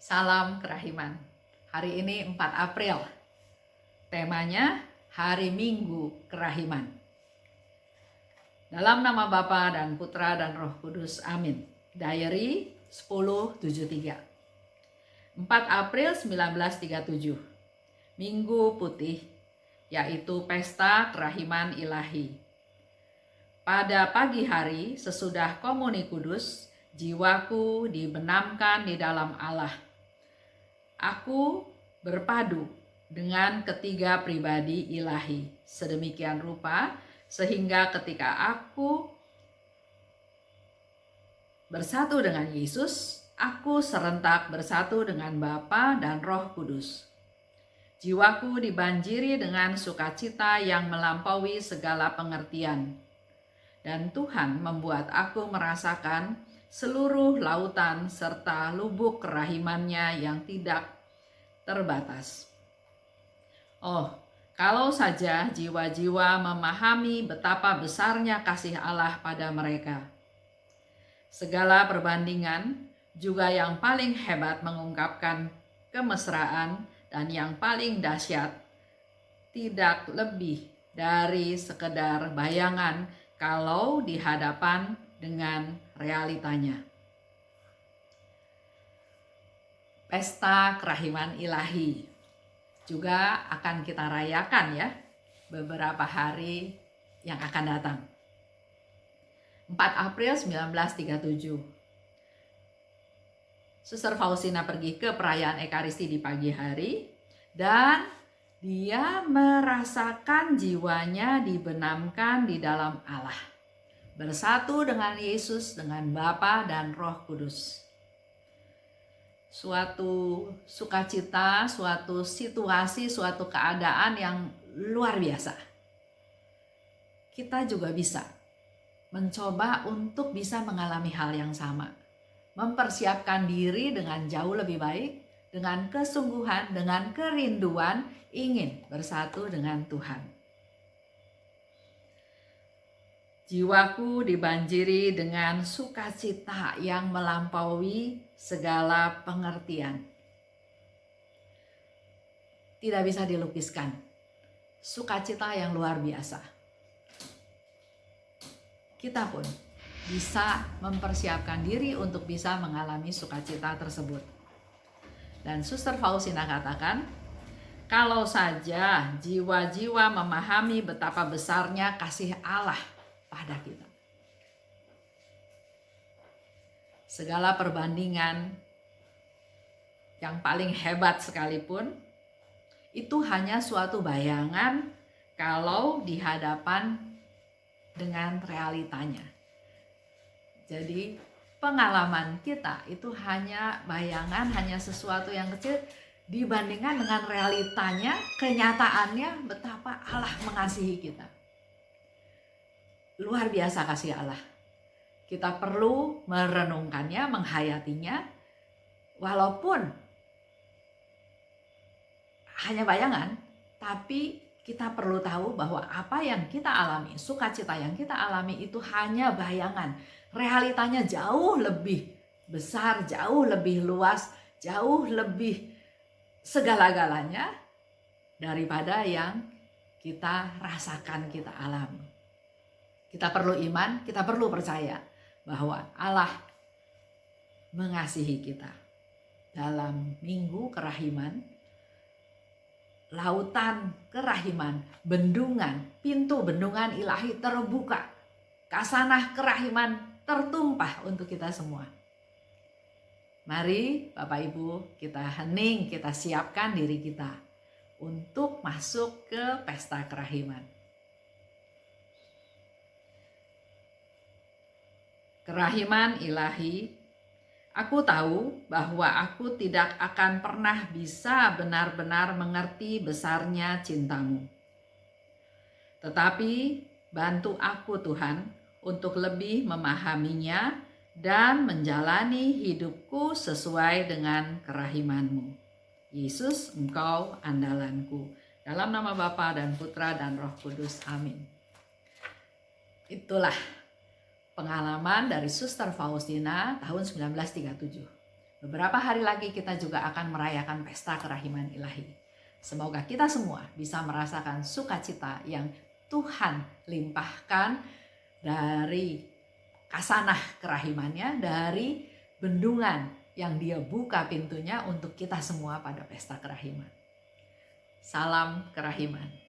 Salam Kerahiman. Hari ini 4 April. Temanya Hari Minggu Kerahiman. Dalam nama Bapa dan Putra dan Roh Kudus. Amin. Diary 1073. 4 April 1937. Minggu Putih, yaitu Pesta Kerahiman Ilahi. Pada pagi hari sesudah Komuni Kudus, jiwaku dibenamkan di dalam Allah. Aku berpadu dengan ketiga pribadi ilahi sedemikian rupa sehingga ketika aku bersatu dengan Yesus, aku serentak bersatu dengan Bapa dan Roh Kudus. Jiwaku dibanjiri dengan sukacita yang melampaui segala pengertian. Dan Tuhan membuat aku merasakan seluruh lautan serta lubuk kerahimannya yang tidak terbatas. Oh, kalau saja jiwa-jiwa memahami betapa besarnya kasih Allah pada mereka. Segala perbandingan, juga yang paling hebat mengungkapkan kemesraan dan yang paling dahsyat, tidak lebih dari sekedar bayangan kalau dihadapan dengan realitanya. Pesta Kerahiman Ilahi juga akan kita rayakan ya beberapa hari yang akan datang. 4 April 1937. Suster Faustina pergi ke perayaan Ekaristi di pagi hari dan dia merasakan jiwanya dibenamkan di dalam Allah. Bersatu dengan Yesus, dengan Bapa dan Roh Kudus. Suatu sukacita, suatu situasi, suatu keadaan yang luar biasa. Kita juga bisa mencoba untuk bisa mengalami hal yang sama. Mempersiapkan diri dengan jauh lebih baik, dengan kesungguhan, dengan kerinduan, ingin bersatu dengan Tuhan. Jiwaku dibanjiri dengan sukacita yang melampaui segala pengertian. Tidak bisa dilukiskan. Sukacita yang luar biasa. Kita pun bisa mempersiapkan diri untuk bisa mengalami sukacita tersebut. Dan Suster Faustina katakan, kalau saja jiwa-jiwa memahami betapa besarnya kasih Allah pada kita. Segala perbandingan yang paling hebat sekalipun, itu hanya suatu bayangan kalau dihadapan dengan realitanya. Jadi pengalaman kita itu hanya bayangan, hanya sesuatu yang kecil dibandingkan dengan realitanya, kenyataannya betapa Allah mengasihi kita. Luar biasa kasih Allah. Kita perlu merenungkannya, menghayatinya, walaupun hanya bayangan, tapi kita perlu tahu bahwa apa yang kita alami, sukacita yang kita alami itu hanya bayangan. Realitanya jauh lebih besar, jauh lebih luas, jauh lebih segala-galanya daripada yang kita rasakan, kita alami. Kita perlu iman, kita perlu percaya bahwa Allah mengasihi kita. Dalam Minggu Kerahiman, lautan kerahiman, bendungan, pintu bendungan ilahi terbuka. Kasanah kerahiman tertumpah untuk kita semua. Mari Bapak Ibu kita hening, kita siapkan diri kita untuk masuk ke pesta kerahiman. Kerahiman ilahi, aku tahu bahwa aku tidak akan pernah bisa benar-benar mengerti besarnya cintamu. Tetapi bantu aku Tuhan untuk lebih memahaminya dan menjalani hidupku sesuai dengan kerahimanmu. Yesus, Engkau andalanku. Dalam nama Bapa dan Putra dan Roh Kudus. Amin. Itulah pengalaman dari Suster Faustina tahun 1937. Beberapa hari lagi kita juga akan merayakan pesta kerahiman ilahi. Semoga kita semua bisa merasakan sukacita yang Tuhan limpahkan dari kasanah kerahimannya, dari bendungan yang Dia buka pintunya untuk kita semua pada pesta kerahiman. Salam kerahiman.